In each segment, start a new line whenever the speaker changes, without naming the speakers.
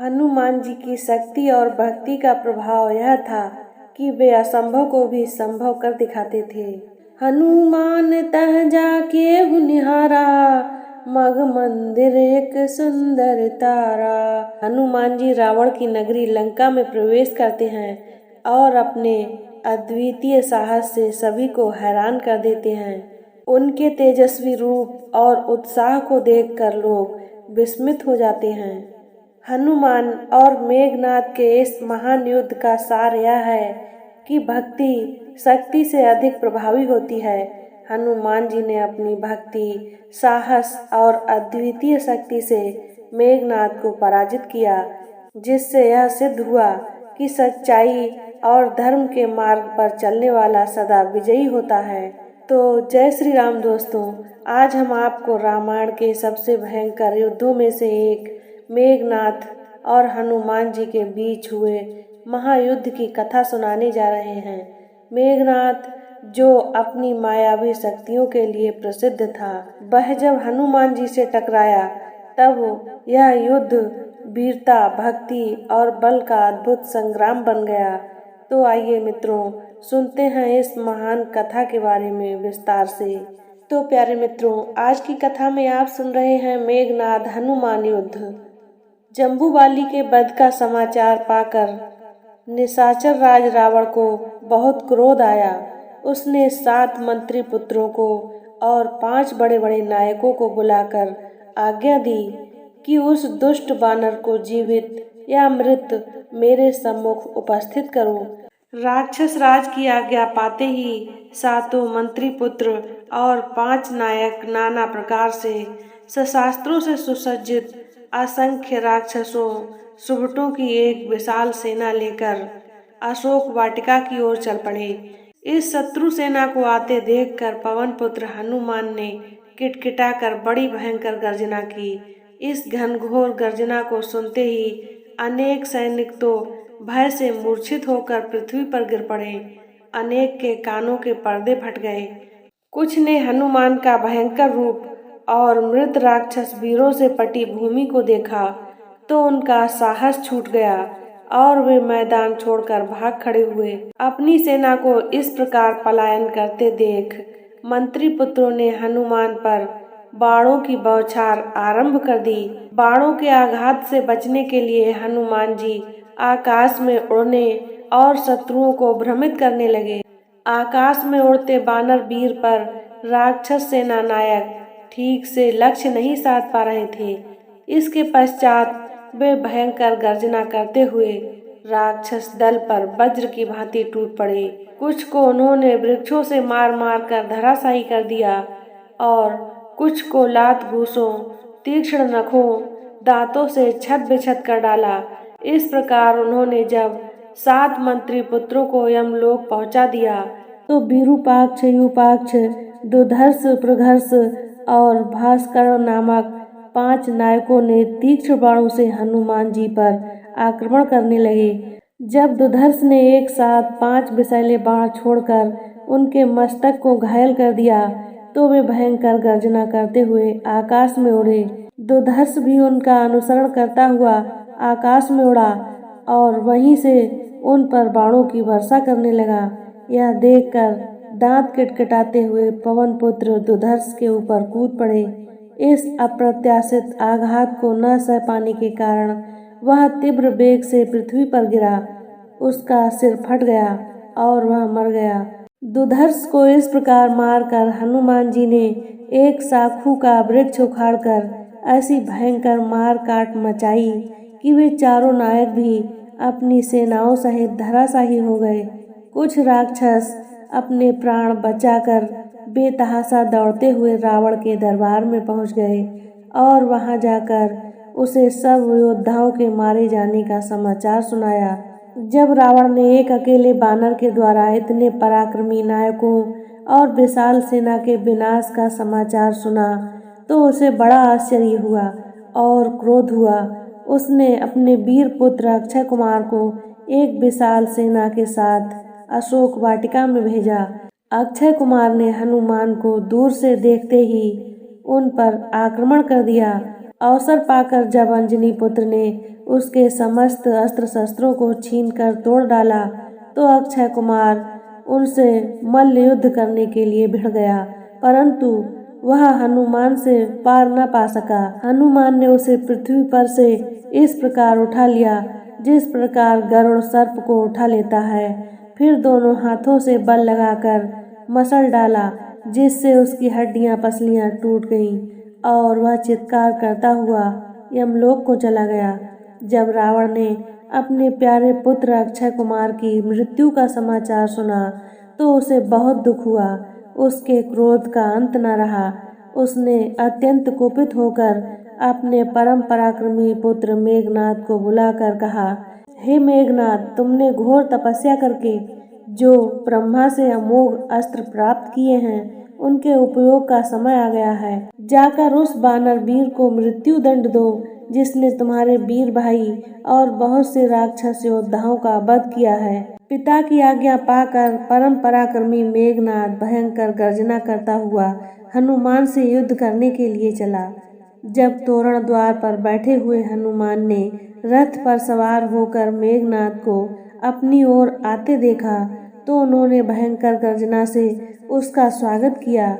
हनुमान जी की शक्ति और भक्ति का प्रभाव यह था कि वे असंभव को भी संभव कर दिखाते थे। हनुमान तह जाके हुनिहारा, मग मंदिर एक सुंदर तारा। हनुमान जी रावण की नगरी लंका में प्रवेश करते हैं और अपने अद्वितीय साहस से सभी को हैरान कर देते हैं। उनके तेजस्वी रूप और उत्साह को देखकर लोग विस्मित हो जाते हैं। हनुमान और मेघनाद के इस महान युद्ध का सार यह है कि भक्ति शक्ति से अधिक प्रभावी होती है। हनुमान जी ने अपनी भक्ति, साहस और अद्वितीय शक्ति से मेघनाद को पराजित किया, जिससे यह सिद्ध हुआ कि सच्चाई और धर्म के मार्ग पर चलने वाला सदा विजयी होता है। तो जय श्री राम दोस्तों, आज हम आपको रामायण के सबसे भयंकर युद्धों में से एक मेघनाद और हनुमान जी के बीच हुए महायुद्ध की कथा सुनाने जा रहे हैं। मेघनाद जो अपनी मायावी शक्तियों के लिए प्रसिद्ध था, वह जब हनुमान जी से टकराया तब यह युद्ध वीरता, भक्ति और बल का अद्भुत संग्राम बन गया। तो आइए मित्रों, सुनते हैं इस महान कथा के बारे में विस्तार से। तो प्यारे मित्रों, आज की कथा में आप सुन रहे हैं मेघनाद हनुमान युद्ध। जम्बूवाली के वध का समाचार पाकर निशाचर राज रावण को बहुत क्रोध आया। उसने 7 मंत्री पुत्रों को और 5 बड़े बड़े नायकों को बुलाकर आज्ञा दी कि उस दुष्ट वानर को जीवित या मृत मेरे सम्मुख उपस्थित करो। राक्षस राज की आज्ञा पाते ही 7 मंत्री पुत्र और 5 नायक नाना प्रकार से शस्त्रों से सुसज्जित असंख्य राक्षसों सुबटों की एक विशाल सेना लेकर अशोक वाटिका की ओर चल पड़े। इस शत्रु सेना को आते देखकर पवन पुत्र हनुमान ने किटकिटाकर बड़ी भयंकर गर्जना की। इस घनघोर गर्जना को सुनते ही अनेक सैनिक तो भय से मूर्छित होकर पृथ्वी पर गिर पड़े। अनेक के कानों के पर्दे फट गए। कुछ ने हनुमान का भयंकर रूप और मृत राक्षस वीरों से पटी भूमि को देखा तो उनका साहस छूट गया और वे मैदान छोड़कर भाग खड़े हुए। अपनी सेना को इस प्रकार पलायन करते देख मंत्री पुत्रों ने हनुमान पर बाणों की बौछार आरंभ कर दी। बाणों के आघात से बचने के लिए हनुमान जी आकाश में उड़ने और शत्रुओं को भ्रमित करने लगे। आकाश में उड़ते बानर वीर पर राक्षस सेना नायक ठीक से लक्ष्य नहीं साध पा रहे थे। इसके पश्चात वे भयंकर गर्जना करते हुए राक्षस दल पर वज्र की भांति टूट पड़े। कुछ को उन्होंने वृक्षों से मार मार कर धराशायी कर दिया और कुछ को लात घूसों, तीक्ष्ण नखों, दांतों से छत बिछत कर डाला। इस प्रकार उन्होंने जब 7 मंत्री पुत्रों को यमलोक पहुंचा दिया तो विरूपाक्ष, युपाक्ष, दुधर्ष, प्रघर्ष और भास्कर नामक 5 नायकों ने तीक्ष्ण बाणों से हनुमान जी पर आक्रमण करने लगे। जब दुधर्ष ने एक साथ 5 विषैले बाण छोड़कर उनके मस्तक को घायल कर दिया तो वे भयंकर गर्जना करते हुए आकाश में उड़े। दुधर्ष भी उनका अनुसरण करता हुआ आकाश में उड़ा और वहीं से उन पर बाणों की वर्षा करने लगा। यह देखकर दांत किटकिटाते हुए पवन पुत्र दुधर्ष के ऊपर कूद पड़े। इस अप्रत्याशित आघात को न सह पाने के कारण वह तीव्र वेग से पृथ्वी पर गिरा। उसका सिर फट गया और वह मर गया। दुधर्ष को इस प्रकार मारकर हनुमान जी ने एक साखू का वृक्ष उखाड़कर ऐसी भयंकर मार काट मचाई कि वे चारों नायक भी अपनी सेनाओं सहित धराशायी हो गए। कुछ राक्षस अपने प्राण बचाकर बेतहाशा दौड़ते हुए रावण के दरबार में पहुंच गए और वहां जाकर उसे सब योद्धाओं के मारे जाने का समाचार सुनाया। जब रावण ने एक अकेले बानर के द्वारा इतने पराक्रमी नायकों और विशाल सेना के विनाश का समाचार सुना तो उसे बड़ा आश्चर्य हुआ और क्रोध हुआ। उसने अपने वीर पुत्र अक्षय कुमार को एक विशाल सेना के साथ अशोक वाटिका में भेजा। अक्षय कुमार ने हनुमान को दूर से देखते ही उन पर आक्रमण कर दिया। अवसर पाकर जब अंजनी पुत्र ने उसके समस्त अस्त्र शस्त्रों को छीनकर तोड़ डाला तो अक्षय कुमार उनसे मल्ल युद्ध करने के लिए भिड़ गया, परंतु वह हनुमान से पार न पा सका। हनुमान ने उसे पृथ्वी पर से इस प्रकार उठा लिया जिस प्रकार गरुड़ सर्प को उठा लेता है। फिर दोनों हाथों से बल लगाकर मसल डाला जिससे उसकी हड्डियां पसलियां टूट गईं और वह चित्कार करता हुआ यमलोक को चला गया। जब रावण ने अपने प्यारे पुत्र अक्षय कुमार की मृत्यु का समाचार सुना तो उसे बहुत दुख हुआ। उसके क्रोध का अंत न रहा। उसने अत्यंत कुपित होकर अपने परम पराक्रमी पुत्र मेघनाद को बुलाकर कहा, हे मेघनाद, तुमने घोर तपस्या करके जो ब्रह्मा से अमोघ अस्त्र प्राप्त किए हैं उनके उपयोग का समय आ गया है। जाकर उस बानर वीर को मृत्यु दंड दो जिसने तुम्हारे वीर भाई और बहुत से राक्षस योद्धाओं का वध किया है। पिता की आज्ञा पाकर परम पराक्रमी मेघनाद भयंकर गर्जना करता हुआ हनुमान से युद्ध करने के लिए चला। जब तोरण द्वार पर बैठे हुए हनुमान ने रथ पर सवार होकर मेघनाद को अपनी ओर आते देखा तो उन्होंने भयंकर गर्जना से उसका स्वागत किया।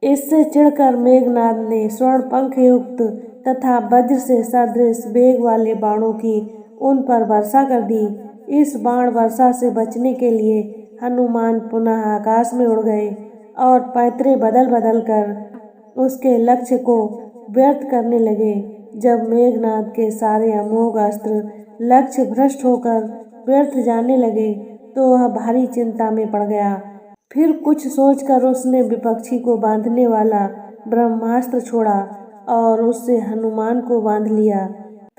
इससे चिढ़कर मेघनाद ने स्वर्ण पंख युक्त तथा वज्र से सदृश वेग वाले बाणों की उन पर वर्षा कर दी। इस बाण वर्षा से बचने के लिए हनुमान पुनः आकाश में उड़ गए और पैतरे बदल बदल कर उसके लक्ष्य को व्यर्थ करने लगे। जब मेघनाद के सारे अमोघ अस्त्र लक्ष्य भ्रष्ट होकर व्यर्थ जाने लगे तो वह भारी चिंता में पड़ गया। फिर कुछ सोचकर उसने विपक्षी को बांधने वाला ब्रह्मास्त्र छोड़ा और उससे हनुमान को बांध लिया।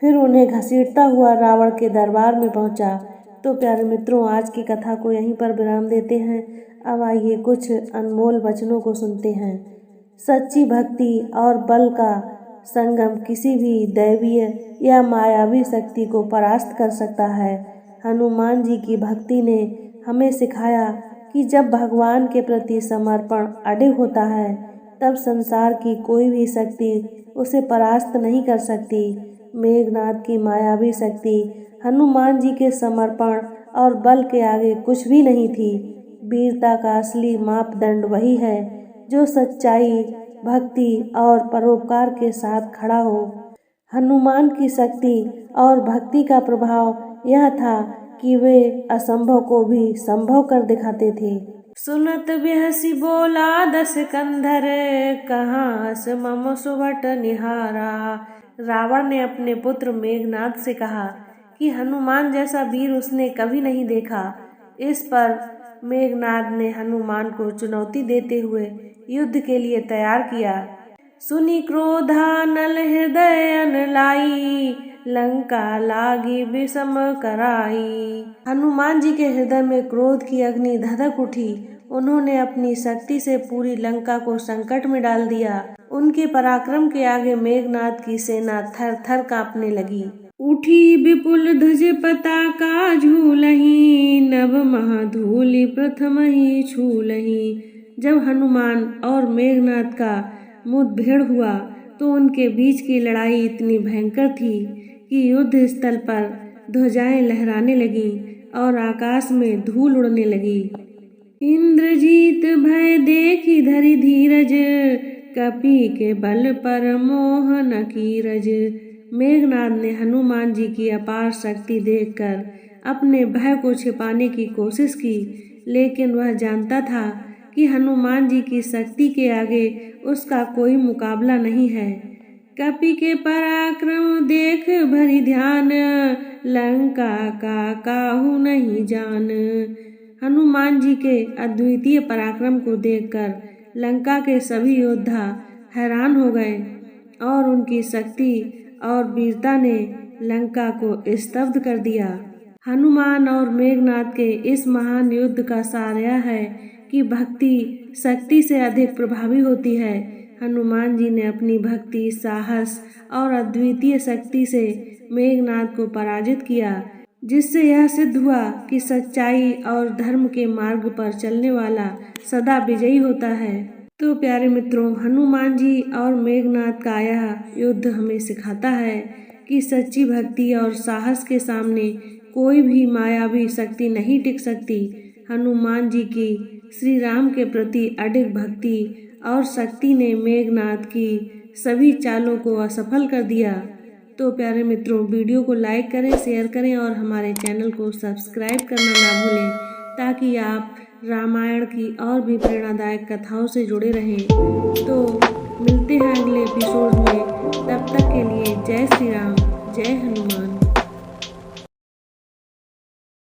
फिर उन्हें घसीटता हुआ रावण के दरबार में पहुंचा। तो प्यारे मित्रों, आज की कथा को यहीं पर विराम देते हैं। अब आइए कुछ अनमोल वचनों को सुनते हैं। सच्ची भक्ति और बल का संगम किसी भी दैवीय या मायावी शक्ति को परास्त कर सकता है। हनुमान जी की भक्ति ने हमें सिखाया कि जब भगवान के प्रति समर्पण अडिग होता है तब संसार की कोई भी शक्ति उसे परास्त नहीं कर सकती। मेघनाद की मायावी शक्ति हनुमान जी के समर्पण और बल के आगे कुछ भी नहीं थी। वीरता का असली मापदंड वही है जो सच्चाई, भक्ति और परोपकार के साथ खड़ा हो। हनुमान की शक्ति और भक्ति का प्रभाव यह था कि वे असंभव को भी संभव कर दिखाते थे। सुनत बिहसी बोला दस कंधर, कहाँ हस मम सुबट निहारा। रावण ने अपने पुत्र मेघनाद से कहा कि हनुमान जैसा वीर उसने कभी नहीं देखा। इस पर मेघनाद ने हनुमान को चुनौती देते हुए युद्ध के लिए तैयार किया। सुनी क्रोधा नल हृदय अनलाई, लंका लागी विषम कराई। हनुमान जी के हृदय में क्रोध की अग्नि धधक उठी। उन्होंने अपनी शक्ति से पूरी लंका को संकट में डाल दिया। उनके पराक्रम के आगे मेघनाद की सेना थर थर कांपने लगी। उठी विपुल ध्वज पताका झूलही, नभ महाधूलि प्रथम ही छूलही। जब हनुमान और मेघनाद का मुठभेड़ हुआ तो उनके बीच की लड़ाई इतनी भयंकर थी कि युद्ध स्थल पर ध्वजाएं लहराने लगीं और आकाश में धूल उड़ने लगी। इंद्रजीत भय देखी धरि धीरज, कपि के बल पर मोह न कीरज। मेघनाद ने हनुमान जी की अपार शक्ति देखकर अपने भय को छिपाने की कोशिश की, लेकिन वह जानता था कि हनुमान जी की शक्ति के आगे उसका कोई मुकाबला नहीं है। कपि के पराक्रम देख भरी ध्यान, लंका का काहू नहीं जान। हनुमान जी के अद्वितीय पराक्रम को देखकर लंका के सभी योद्धा हैरान हो गए और उनकी शक्ति और वीरता ने लंका को स्तब्ध कर दिया। हनुमान और मेघनाद के इस महान युद्ध का सार यह है कि भक्ति शक्ति से अधिक प्रभावी होती है। हनुमान जी ने अपनी भक्ति, साहस और अद्वितीय शक्ति से मेघनाद को पराजित किया, जिससे यह सिद्ध हुआ कि सच्चाई और धर्म के मार्ग पर चलने वाला सदा विजयी होता है। तो प्यारे मित्रों, हनुमान जी और मेघनाद का यह युद्ध हमें सिखाता है कि सच्ची भक्ति और साहस के सामने कोई भी मायावी शक्ति नहीं टिक सकती। हनुमान जी की श्री राम के प्रति अडिग भक्ति और शक्ति ने मेघनाद की सभी चालों को असफल कर दिया। तो प्यारे मित्रों, वीडियो को लाइक करें, शेयर करें और हमारे चैनल को सब्सक्राइब करना ना भूलें, ताकि आप रामायण की और भी प्रेरणादायक कथाओं से जुड़े रहें। तो मिलते हैं अगले एपिसोड में, तब तक के लिए जय श्री राम, जय हनुमान।